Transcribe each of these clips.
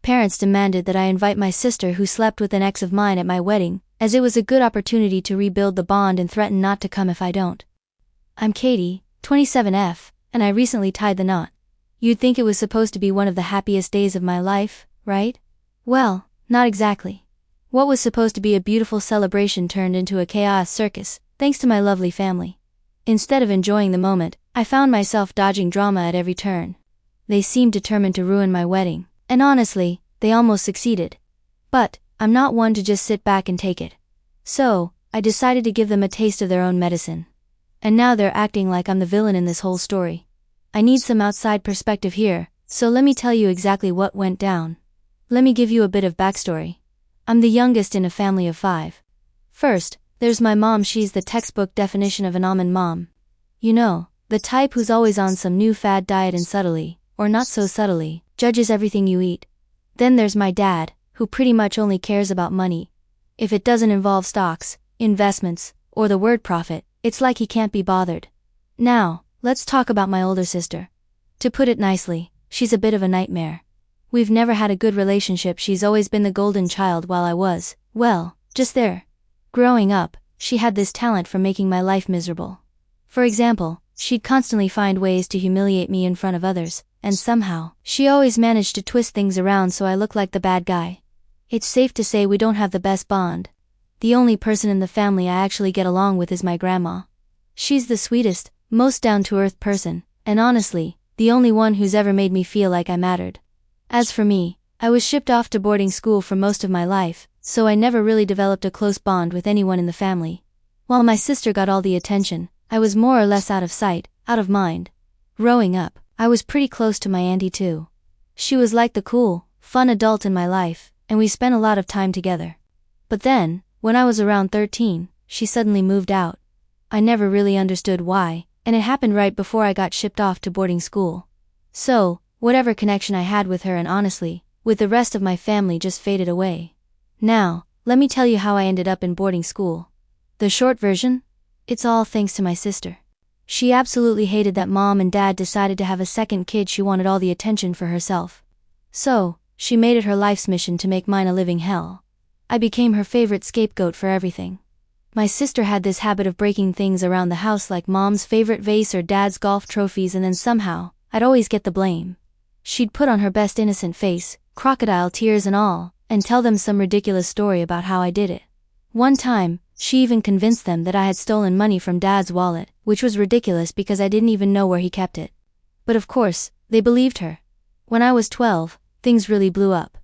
parents demanded that I invite my sister who slept with an ex of mine at my wedding, as it was a good opportunity to rebuild the bond, and threatened not to come if I don't. I'm Katie, 27F, and I recently tied the knot. You'd think it was supposed to be one of the happiest days of my life, right? Well, not exactly. What was supposed to be a beautiful celebration turned into a chaos circus, thanks to my lovely family. Instead of enjoying the moment, I found myself dodging drama at every turn. They seemed determined to ruin my wedding, and honestly, they almost succeeded. But I'm not one to just sit back and take it. So, I decided to give them a taste of their own medicine. And now they're acting like I'm the villain in this whole story. I need some outside perspective here, so let me tell you exactly what went down. Let me give you a bit of backstory. I'm the youngest in a family of 5. First, there's my mom. She's the textbook definition of an almond mom. You know, the type who's always on some new fad diet and subtly, or not so subtly, judges everything you eat. Then there's my dad, who pretty much only cares about money. If it doesn't involve stocks, investments, or the word profit, it's like he can't be bothered. Now, let's talk about my older sister. To put it nicely, she's a bit of a nightmare. We've never had a good relationship. She's always been the golden child while I was, well, just there. Growing up, she had this talent for making my life miserable. For example, she'd constantly find ways to humiliate me in front of others, and somehow, she always managed to twist things around so I look like the bad guy. It's safe to say we don't have the best bond. The only person in the family I actually get along with is my grandma. She's the sweetest, most down-to-earth person, and honestly, the only one who's ever made me feel like I mattered. As for me, I was shipped off to boarding school for most of my life, so I never really developed a close bond with anyone in the family. While my sister got all the attention, I was more or less out of sight, out of mind. Growing up, I was pretty close to my auntie too. She was like the cool, fun adult in my life, and we spent a lot of time together. But then, when I was around 13, she suddenly moved out. I never really understood why, and it happened right before I got shipped off to boarding school. So, whatever connection I had with her, and honestly, with the rest of my family, just faded away. Now, let me tell you how I ended up in boarding school. The short version? It's all thanks to my sister. She absolutely hated that mom and dad decided to have a second kid. She wanted all the attention for herself. So, she made it her life's mission to make mine a living hell. I became her favorite scapegoat for everything. My sister had this habit of breaking things around the house, like mom's favorite vase or dad's golf trophies, and then somehow, I'd always get the blame. She'd put on her best innocent face, crocodile tears and all, and tell them some ridiculous story about how I did it. One time, she even convinced them that I had stolen money from dad's wallet, which was ridiculous because I didn't even know where he kept it. But of course, they believed her. When I was 12, things really blew up.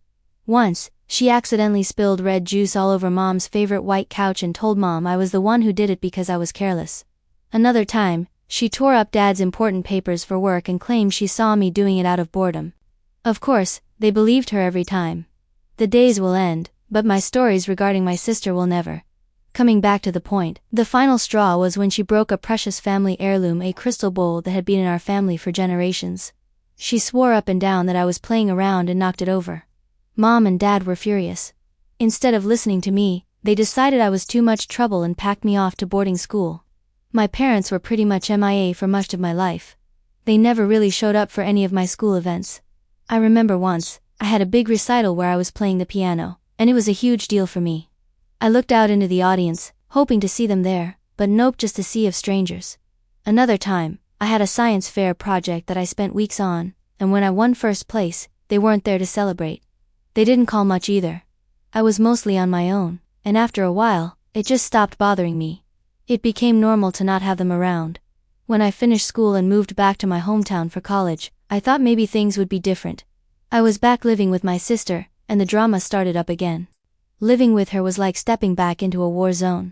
Once, she accidentally spilled red juice all over mom's favorite white couch and told mom I was the one who did it because I was careless. Another time, she tore up dad's important papers for work and claimed she saw me doing it out of boredom. Of course, they believed her every time. The days will end, but my stories regarding my sister will never. Coming back to the point, the final straw was when she broke a precious family heirloom, a crystal bowl that had been in our family for generations. She swore up and down that I was playing around and knocked it over. Mom and dad were furious. Instead of listening to me, they decided I was too much trouble and packed me off to boarding school. My parents were pretty much MIA for much of my life. They never really showed up for any of my school events. I remember once, I had a big recital where I was playing the piano, and it was a huge deal for me. I looked out into the audience, hoping to see them there, but nope, just a sea of strangers. Another time, I had a science fair project that I spent weeks on, and when I won first place, they weren't there to celebrate. They didn't call much either. I was mostly on my own, and after a while, it just stopped bothering me. It became normal to not have them around. When I finished school and moved back to my hometown for college, I thought maybe things would be different. I was back living with my sister, and the drama started up again. Living with her was like stepping back into a war zone.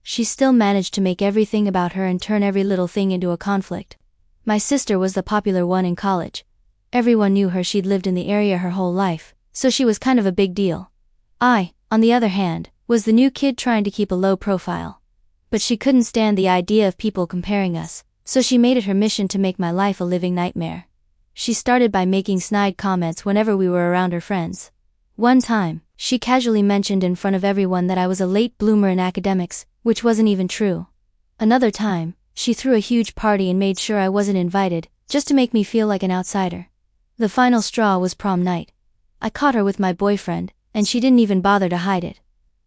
She still managed to make everything about her and turn every little thing into a conflict. My sister was the popular one in college. Everyone knew her. She'd lived in the area her whole life, so she was kind of a big deal. I, on the other hand, was the new kid trying to keep a low profile. But she couldn't stand the idea of people comparing us, so she made it her mission to make my life a living nightmare. She started by making snide comments whenever we were around her friends. One time, she casually mentioned in front of everyone that I was a late bloomer in academics, which wasn't even true. Another time, she threw a huge party and made sure I wasn't invited, just to make me feel like an outsider. The final straw was prom night. I caught her with my boyfriend, and she didn't even bother to hide it.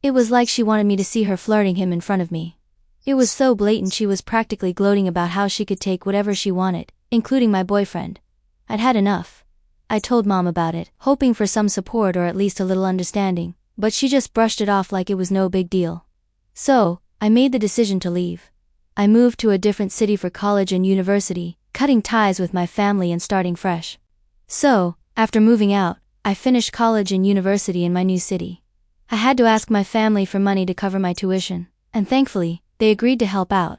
It was like she wanted me to see her flirting him in front of me. It was so blatant she was practically gloating about how she could take whatever she wanted, including my boyfriend. I'd had enough. I told Mom about it, hoping for some support or at least a little understanding, but she just brushed it off like it was no big deal. So, I made the decision to leave. I moved to a different city for college and university, cutting ties with my family and starting fresh. So, after moving out, I finished college and university in my new city. I had to ask my family for money to cover my tuition, and thankfully, they agreed to help out.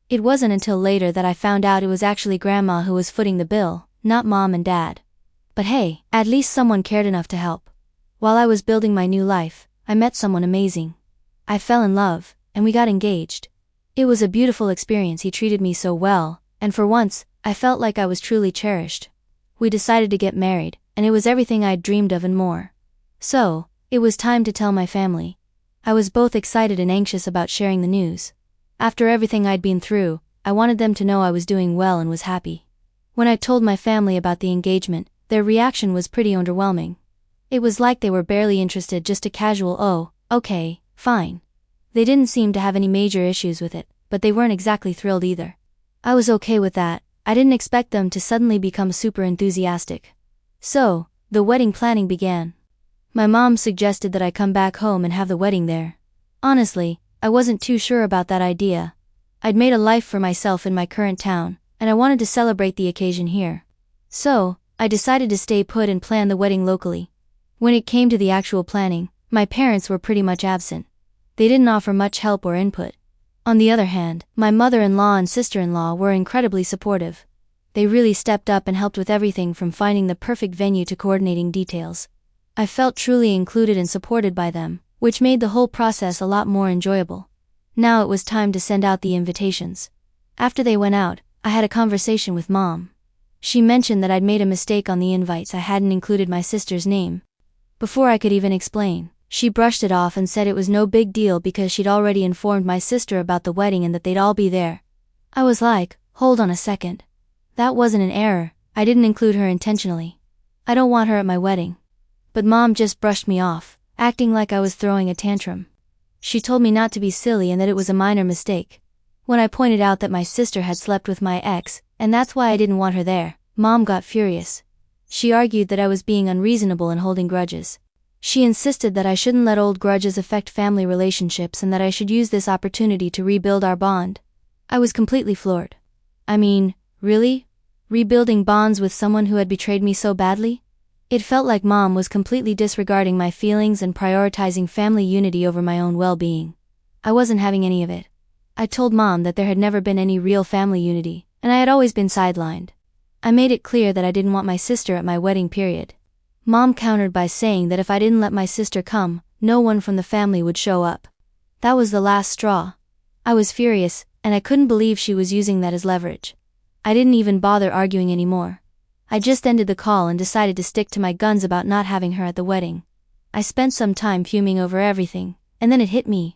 It wasn't until later that I found out it was actually Grandma who was footing the bill, not Mom and Dad. But hey, at least someone cared enough to help. While I was building my new life, I met someone amazing. I fell in love, and we got engaged. It was a beautiful experience. He treated me so well, and for once, I felt like I was truly cherished. We decided to get married, and it was everything I'd dreamed of and more. So, it was time to tell my family. I was both excited and anxious about sharing the news. After everything I'd been through, I wanted them to know I was doing well and was happy. When I told my family about the engagement, their reaction was pretty underwhelming. It was like they were barely interested, just a casual "oh, okay, fine." They didn't seem to have any major issues with it, but they weren't exactly thrilled either. I was okay with that. I didn't expect them to suddenly become super enthusiastic. So, the wedding planning began. My mom suggested that I come back home and have the wedding there. Honestly, I wasn't too sure about that idea. I'd made a life for myself in my current town, and I wanted to celebrate the occasion here. So, I decided to stay put and plan the wedding locally. When it came to the actual planning, my parents were pretty much absent. They didn't offer much help or input. On the other hand, my mother-in-law and sister-in-law were incredibly supportive. They really stepped up and helped with everything from finding the perfect venue to coordinating details. I felt truly included and supported by them, which made the whole process a lot more enjoyable. Now it was time to send out the invitations. After they went out, I had a conversation with Mom. She mentioned that I'd made a mistake on the invites. I hadn't included my sister's name. Before I could even explain, she brushed it off and said it was no big deal because she'd already informed my sister about the wedding and that they'd all be there. I was like, hold on a second. That wasn't an error. I didn't include her intentionally. I don't want her at my wedding. But Mom just brushed me off, acting like I was throwing a tantrum. She told me not to be silly and that it was a minor mistake. When I pointed out that my sister had slept with my ex, and that's why I didn't want her there, Mom got furious. She argued that I was being unreasonable and holding grudges. She insisted that I shouldn't let old grudges affect family relationships and that I should use this opportunity to rebuild our bond. I was completely floored. I mean, really? Rebuilding bonds with someone who had betrayed me so badly? It felt like Mom was completely disregarding my feelings and prioritizing family unity over my own well-being. I wasn't having any of it. I told Mom that there had never been any real family unity, and I had always been sidelined. I made it clear that I didn't want my sister at my wedding, period. Mom countered by saying that if I didn't let my sister come, no one from the family would show up. That was the last straw. I was furious, and I couldn't believe she was using that as leverage. I didn't even bother arguing anymore. I just ended the call and decided to stick to my guns about not having her at the wedding. I spent some time fuming over everything, and then it hit me.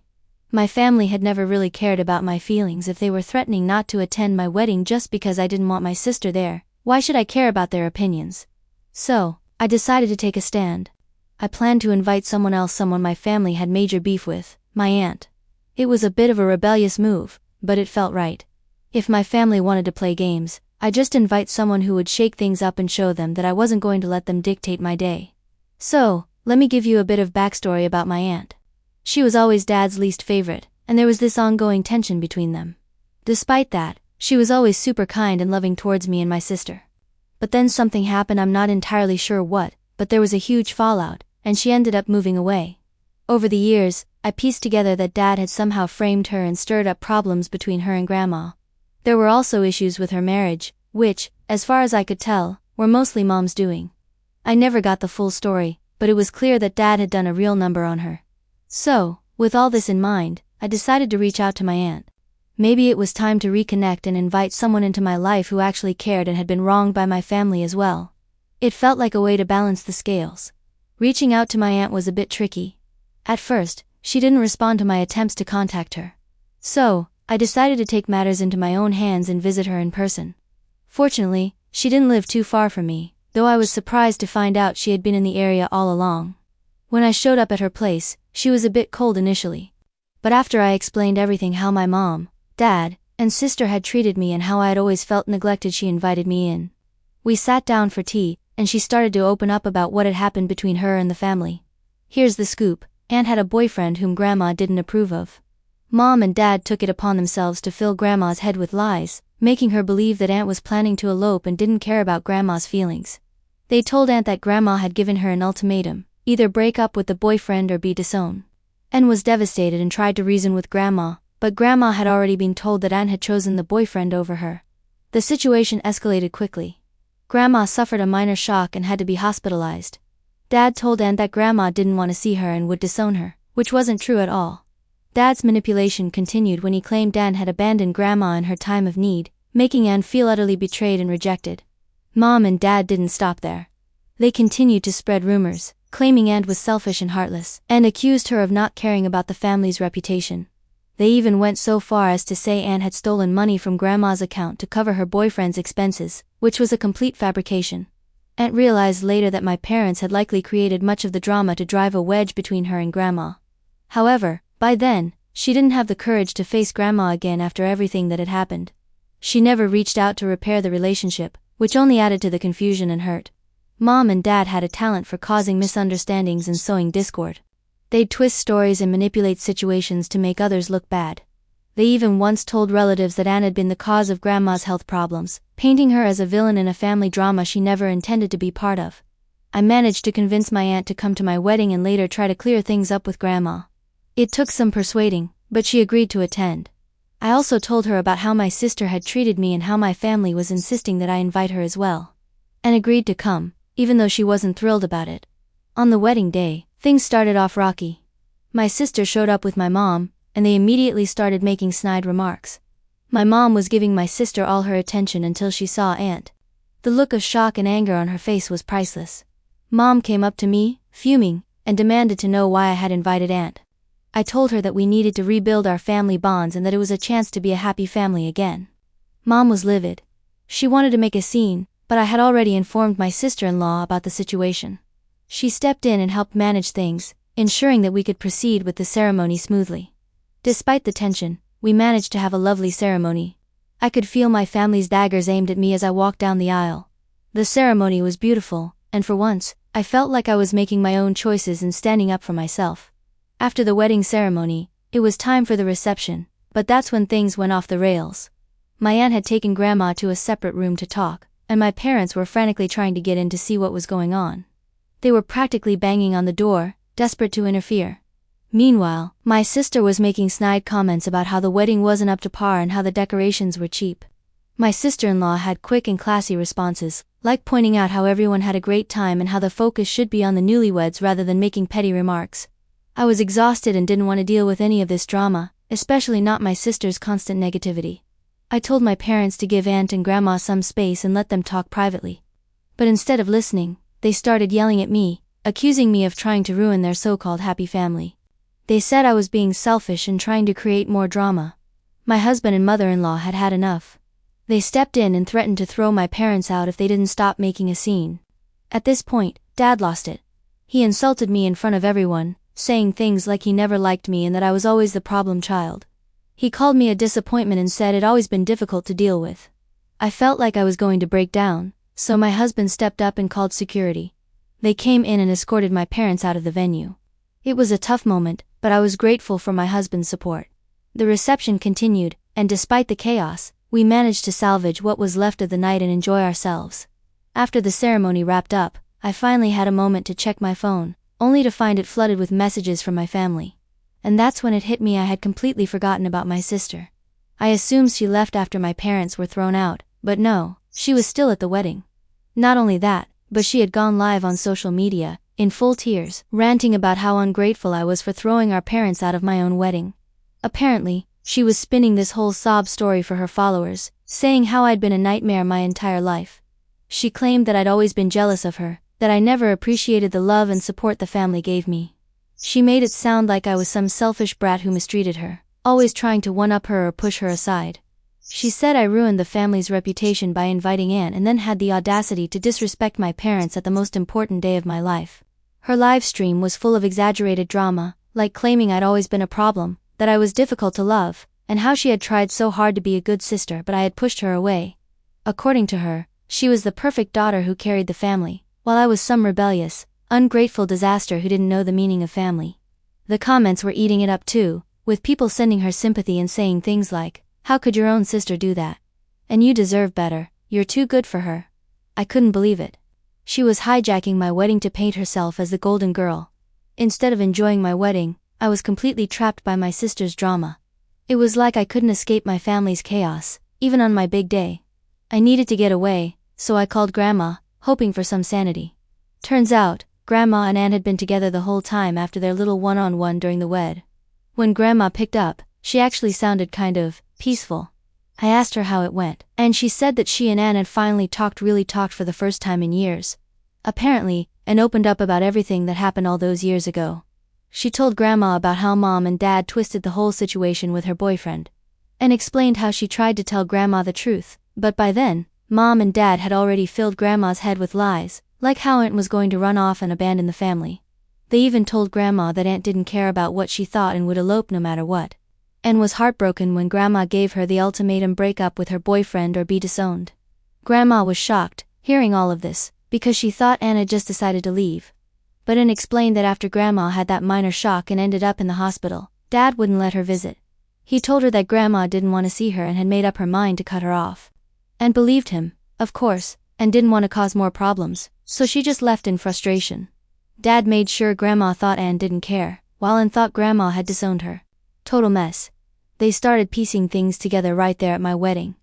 My family had never really cared about my feelings. If they were threatening not to attend my wedding just because I didn't want my sister there, why should I care about their opinions? So, I decided to take a stand. I planned to invite someone else, someone my family had major beef with, my aunt. It was a bit of a rebellious move, but it felt right. If my family wanted to play games, I'd just invite someone who would shake things up and show them that I wasn't going to let them dictate my day. So, let me give you a bit of backstory about my aunt. She was always Dad's least favorite, and there was this ongoing tension between them. Despite that, she was always super kind and loving towards me and my sister. But then something happened. I'm not entirely sure what, but there was a huge fallout, and she ended up moving away. Over the years, I pieced together that Dad had somehow framed her and stirred up problems between her and Grandma. There were also issues with her marriage, which, as far as I could tell, were mostly Mom's doing. I never got the full story, but it was clear that Dad had done a real number on her. So, with all this in mind, I decided to reach out to my aunt. Maybe it was time to reconnect and invite someone into my life who actually cared and had been wronged by my family as well. It felt like a way to balance the scales. Reaching out to my aunt was a bit tricky. At first, she didn't respond to my attempts to contact her. So, I decided to take matters into my own hands and visit her in person. Fortunately, she didn't live too far from me, though I was surprised to find out she had been in the area all along. When I showed up at her place, she was a bit cold initially. But after I explained everything, how my mom, dad, and sister had treated me and how I had always felt neglected, she invited me in. We sat down for tea, and she started to open up about what had happened between her and the family. Here's the scoop: Aunt had a boyfriend whom Grandma didn't approve of. Mom and Dad took it upon themselves to fill Grandma's head with lies, making her believe that Aunt was planning to elope and didn't care about Grandma's feelings. They told Aunt that Grandma had given her an ultimatum: either break up with the boyfriend or be disowned. Aunt was devastated and tried to reason with Grandma, but Grandma had already been told that Aunt had chosen the boyfriend over her. The situation escalated quickly. Grandma suffered a minor shock and had to be hospitalized. Dad told Aunt that Grandma didn't want to see her and would disown her, which wasn't true at all. Dad's manipulation continued when he claimed Aunt had abandoned Grandma in her time of need, making Aunt feel utterly betrayed and rejected. Mom and Dad didn't stop there. They continued to spread rumors, claiming Aunt was selfish and heartless, and accused her of not caring about the family's reputation. They even went so far as to say Aunt had stolen money from Grandma's account to cover her boyfriend's expenses, which was a complete fabrication. Aunt realized later that my parents had likely created much of the drama to drive a wedge between her and Grandma. However, by then, she didn't have the courage to face Grandma again after everything that had happened. She never reached out to repair the relationship, which only added to the confusion and hurt. Mom and Dad had a talent for causing misunderstandings and sowing discord. They'd twist stories and manipulate situations to make others look bad. They even once told relatives that Aunt had been the cause of Grandma's health problems, painting her as a villain in a family drama she never intended to be part of. I managed to convince my aunt to come to my wedding and later try to clear things up with Grandma. It took some persuading, but she agreed to attend. I also told her about how my sister had treated me and how my family was insisting that I invite her as well. And agreed to come, even though she wasn't thrilled about it. On the wedding day, things started off rocky. My sister showed up with my mom, and they immediately started making snide remarks. My mom was giving my sister all her attention until she saw Aunt. The look of shock and anger on her face was priceless. Mom came up to me, fuming, and demanded to know why I had invited Aunt. I told her that we needed to rebuild our family bonds and that it was a chance to be a happy family again. Mom was livid. She wanted to make a scene, but I had already informed my sister-in-law about the situation. She stepped in and helped manage things, ensuring that we could proceed with the ceremony smoothly. Despite the tension, we managed to have a lovely ceremony. I could feel my family's daggers aimed at me as I walked down the aisle. The ceremony was beautiful, and for once, I felt like I was making my own choices and standing up for myself. After the wedding ceremony, it was time for the reception, but that's when things went off the rails. My aunt had taken Grandma to a separate room to talk, and my parents were frantically trying to get in to see what was going on. They were practically banging on the door, desperate to interfere. Meanwhile, my sister was making snide comments about how the wedding wasn't up to par and how the decorations were cheap. My sister-in-law had quick and classy responses, like pointing out how everyone had a great time and how the focus should be on the newlyweds rather than making petty remarks. I was exhausted and didn't want to deal with any of this drama, especially not my sister's constant negativity. I told my parents to give Aunt and Grandma some space and let them talk privately. But instead of listening, they started yelling at me, accusing me of trying to ruin their so-called happy family. They said I was being selfish and trying to create more drama. My husband and mother-in-law had had enough. They stepped in and threatened to throw my parents out if they didn't stop making a scene. At this point, Dad lost it. He insulted me in front of everyone, saying things like he never liked me and that I was always the problem child. He called me a disappointment and said it'd always been difficult to deal with. I felt like I was going to break down, so my husband stepped up and called security. They came in and escorted my parents out of the venue. It was a tough moment, but I was grateful for my husband's support. The reception continued, and despite the chaos, we managed to salvage what was left of the night and enjoy ourselves. After the ceremony wrapped up, I finally had a moment to check my phone, only to find it flooded with messages from my family. And that's when it hit me I had completely forgotten about my sister. I assumed she left after my parents were thrown out, but no, she was still at the wedding. Not only that, but she had gone live on social media, in full tears, ranting about how ungrateful I was for throwing our parents out of my own wedding. Apparently, she was spinning this whole sob story for her followers, saying how I'd been a nightmare my entire life. She claimed that I'd always been jealous of her, that I never appreciated the love and support the family gave me. She made it sound like I was some selfish brat who mistreated her, always trying to one-up her or push her aside. She said I ruined the family's reputation by inviting Aunt and then had the audacity to disrespect my parents at the most important day of my life. Her live stream was full of exaggerated drama, like claiming I'd always been a problem, that I was difficult to love, and how she had tried so hard to be a good sister but I had pushed her away. According to her, she was the perfect daughter who carried the family, while I was some rebellious, ungrateful disaster who didn't know the meaning of family. The comments were eating it up too, with people sending her sympathy and saying things like, "How could your own sister do that? And you deserve better, you're too good for her." I couldn't believe it. She was hijacking my wedding to paint herself as the golden girl. Instead of enjoying my wedding, I was completely trapped by my sister's drama. It was like I couldn't escape my family's chaos, even on my big day. I needed to get away, so I called Grandma, hoping for some sanity. Turns out, Grandma and Aunt had been together the whole time after their little one-on-one during the wed. When Grandma picked up, she actually sounded kind of peaceful. I asked her how it went, and she said that she and Aunt had finally really talked for the first time in years. Apparently, and opened up about everything that happened all those years ago. She told Grandma about how Mom and Dad twisted the whole situation with her boyfriend, and explained how she tried to tell Grandma the truth, but by then, Mom and Dad had already filled Grandma's head with lies, like how Aunt was going to run off and abandon the family. They even told Grandma that Aunt didn't care about what she thought and would elope no matter what. Aunt was heartbroken when Grandma gave her the ultimatum: break up with her boyfriend or be disowned. Grandma was shocked, hearing all of this, because she thought Aunt had just decided to leave. But Aunt explained that after Grandma had that minor shock and ended up in the hospital, Dad wouldn't let her visit. He told her that Grandma didn't want to see her and had made up her mind to cut her off. Aunt believed him, of course, and didn't want to cause more problems, so she just left in frustration. Dad made sure Grandma thought Aunt didn't care, while Aunt thought Grandma had disowned her. Total mess. They started piecing things together right there at my wedding.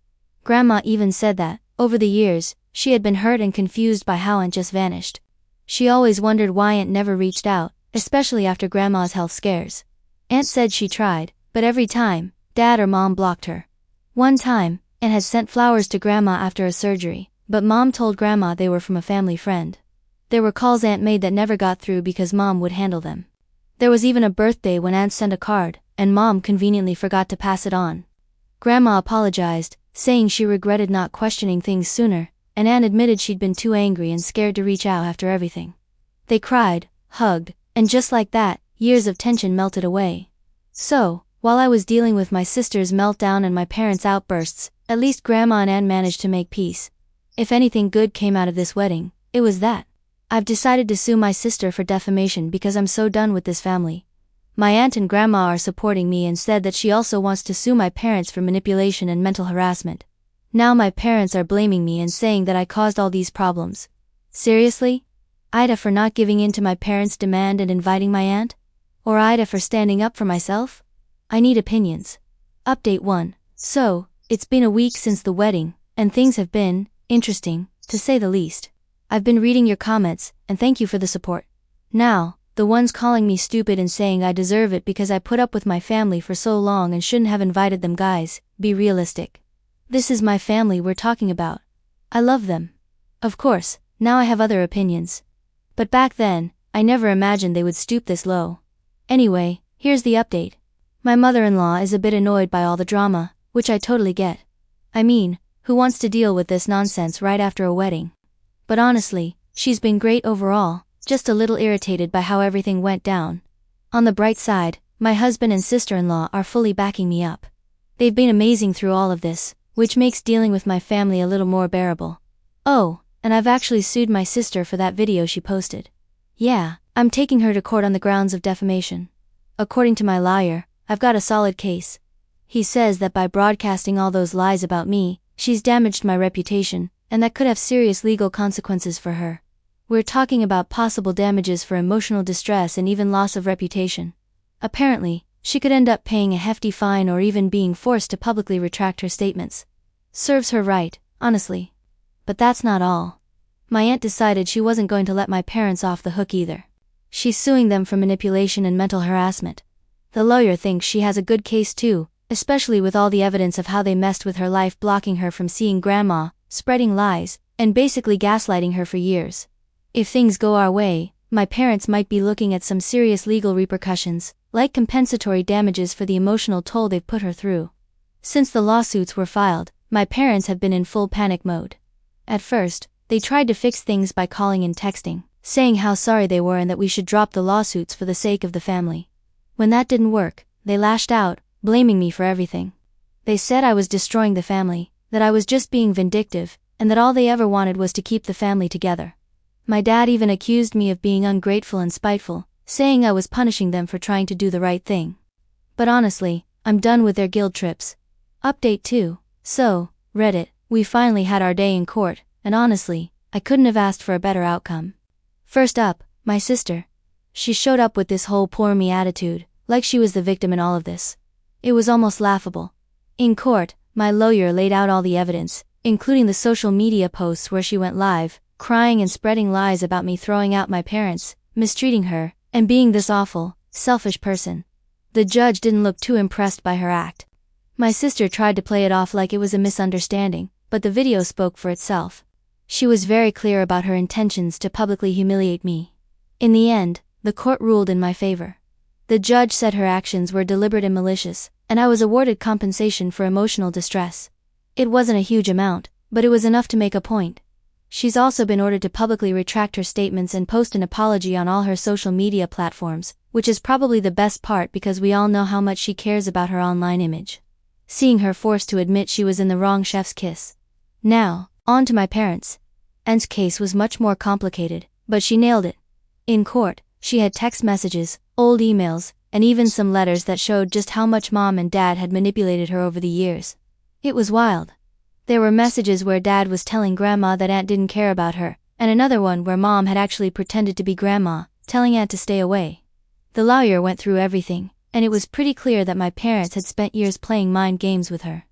Grandma even said that, over the years, she had been hurt and confused by how Aunt just vanished. She always wondered why Aunt never reached out, especially after Grandma's health scares. Aunt said she tried, but every time, Dad or Mom blocked her. One time, Aunt had sent flowers to Grandma after a surgery, but Mom told Grandma they were from a family friend. There were calls Aunt made that never got through because Mom would handle them. There was even a birthday when Aunt sent a card, and Mom conveniently forgot to pass it on. Grandma apologized, saying she regretted not questioning things sooner, and Aunt admitted she'd been too angry and scared to reach out after everything. They cried, hugged, and just like that, years of tension melted away. So, while I was dealing with my sister's meltdown and my parents' outbursts, at least Grandma and Aunt managed to make peace. If anything good came out of this wedding, it was that. I've decided to sue my sister for defamation because I'm so done with this family. My aunt and Grandma are supporting me and said that she also wants to sue my parents for manipulation and mental harassment. Now my parents are blaming me and saying that I caused all these problems. Seriously? Ida for not giving in to my parents' demand and inviting my aunt? Or Ida for standing up for myself? I need opinions. Update 1. So, it's been a week since the wedding, and things have been interesting, to say the least. I've been reading your comments, and thank you for the support. Now, the ones calling me stupid and saying I deserve it because I put up with my family for so long and shouldn't have invited them. Guys, be realistic. This is my family we're talking about. I love them. Of course, now I have other opinions. But back then, I never imagined they would stoop this low. Anyway, here's the update. My mother-in-law is a bit annoyed by all the drama, which I totally get. I mean, who wants to deal with this nonsense right after a wedding? But honestly, she's been great overall, just a little irritated by how everything went down. On the bright side, my husband and sister-in-law are fully backing me up. They've been amazing through all of this, which makes dealing with my family a little more bearable. Oh, and I've actually sued my sister for that video she posted. Yeah, I'm taking her to court on the grounds of defamation. According to my lawyer, I've got a solid case. He says that by broadcasting all those lies about me, she's damaged my reputation, and that could have serious legal consequences for her. We're talking about possible damages for emotional distress and even loss of reputation. Apparently, she could end up paying a hefty fine or even being forced to publicly retract her statements. Serves her right, honestly. But that's not all. My aunt decided she wasn't going to let my parents off the hook either. She's suing them for manipulation and mental harassment. The lawyer thinks she has a good case too, especially with all the evidence of how they messed with her life, blocking her from seeing Grandma, spreading lies, and basically gaslighting her for years. If things go our way, my parents might be looking at some serious legal repercussions, like compensatory damages for the emotional toll they've put her through. Since the lawsuits were filed, my parents have been in full panic mode. At first, they tried to fix things by calling and texting, saying how sorry they were and that we should drop the lawsuits for the sake of the family. When that didn't work, they lashed out, blaming me for everything. They said I was destroying the family, that I was just being vindictive, and that all they ever wanted was to keep the family together. My dad even accused me of being ungrateful and spiteful, saying I was punishing them for trying to do the right thing. But honestly, I'm done with their guilt trips. Update 2. So, Reddit, we finally had our day in court, and honestly, I couldn't have asked for a better outcome. First up, my sister. She showed up with this whole poor me attitude, like she was the victim in all of this. It was almost laughable. In court, my lawyer laid out all the evidence, including the social media posts where she went live, crying and spreading lies about me throwing out my parents, mistreating her, and being this awful, selfish person. The judge didn't look too impressed by her act. My sister tried to play it off like it was a misunderstanding, but the video spoke for itself. She was very clear about her intentions to publicly humiliate me. In the end, the court ruled in my favor. The judge said her actions were deliberate and malicious, and I was awarded compensation for emotional distress. It wasn't a huge amount, but it was enough to make a point. She's also been ordered to publicly retract her statements and post an apology on all her social media platforms, which is probably the best part because we all know how much she cares about her online image. Seeing her forced to admit she was in the wrong chef's kiss. Now, on to my parents. Aunt's case was much more complicated, but she nailed it. In court, she had text messages, old emails, and even some letters that showed just how much mom and dad had manipulated her over the years. It was wild. There were messages where dad was telling grandma that aunt didn't care about her, and another one where mom had actually pretended to be grandma, telling aunt to stay away. The lawyer went through everything, and it was pretty clear that my parents had spent years playing mind games with her.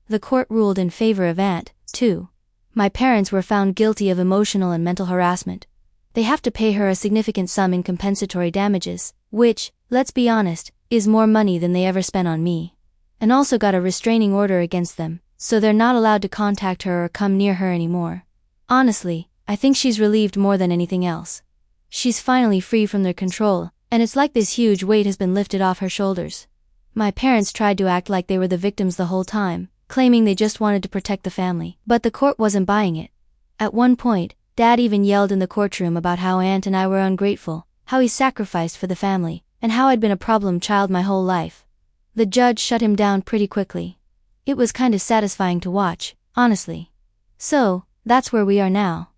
The court ruled in favor of aunt, too. My parents were found guilty of emotional and mental harassment. They have to pay her a significant sum in compensatory damages, which, let's be honest, is more money than they ever spent on me. And also got a restraining order against them, so they're not allowed to contact her or come near her anymore. Honestly, I think she's relieved more than anything else. She's finally free from their control, and it's like this huge weight has been lifted off her shoulders. My parents tried to act like they were the victims the whole time, claiming they just wanted to protect the family, but the court wasn't buying it. At one point, Dad even yelled in the courtroom about how Aunt and I were ungrateful, how he sacrificed for the family, and how I'd been a problem child my whole life. The judge shut him down pretty quickly. It was kind of satisfying to watch, honestly. So, that's where we are now.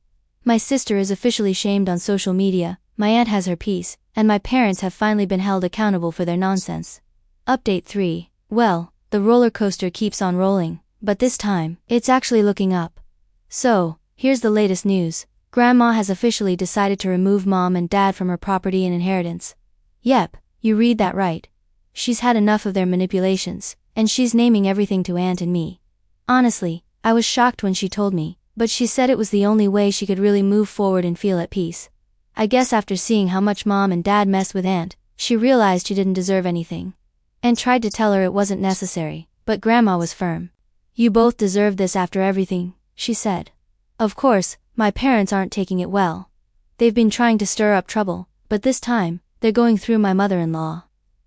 My sister is officially shamed on social media, my aunt has her peace, and my parents have finally been held accountable for their nonsense. Update 3. Well, the roller coaster keeps on rolling, but this time, it's actually looking up. So, here's the latest news. Grandma has officially decided to remove mom and dad from her property and inheritance. Yep, you read that right. She's had enough of their manipulations, and she's naming everything to Aunt and me. Honestly, I was shocked when she told me, but she said it was the only way she could really move forward and feel at peace. I guess after seeing how much mom and dad messed with Aunt, she realized she didn't deserve anything. Aunt tried to tell her it wasn't necessary, but Grandma was firm. You both deserve this after everything, she said. Of course, my parents aren't taking it well. They've been trying to stir up trouble, but this time, they're going through my mother-in-law.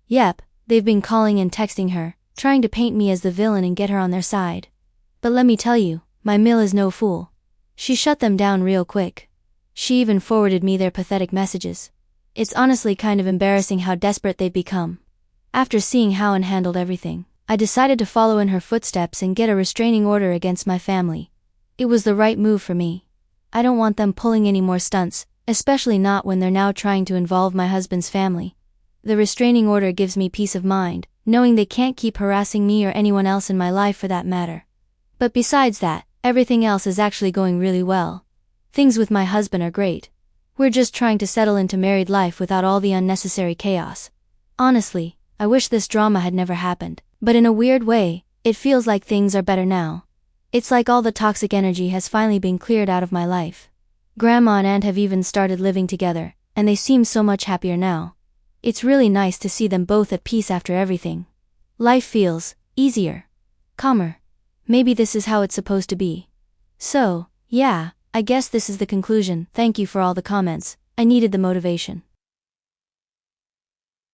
Yep, they've been calling and texting her, trying to paint me as the villain and get her on their side. But let me tell you, my Mill is no fool. She shut them down real quick. She even forwarded me their pathetic messages. It's honestly kind of embarrassing how desperate they've become. After seeing how Ann handled everything, I decided to follow in her footsteps and get a restraining order against my family. It was the right move for me. I don't want them pulling any more stunts, especially not when they're now trying to involve my husband's family. The restraining order gives me peace of mind, knowing they can't keep harassing me or anyone else in my life for that matter. But besides that, everything else is actually going really well. Things with my husband are great. We're just trying to settle into married life without all the unnecessary chaos. Honestly, I wish this drama had never happened, but in a weird way, it feels like things are better now. It's like all the toxic energy has finally been cleared out of my life. Grandma and Aunt have even started living together, and they seem so much happier now. It's really nice to see them both at peace after everything. Life feels easier, calmer. Maybe this is how it's supposed to be. So, yeah, I guess this is the conclusion. Thank you for all the comments. I needed the motivation.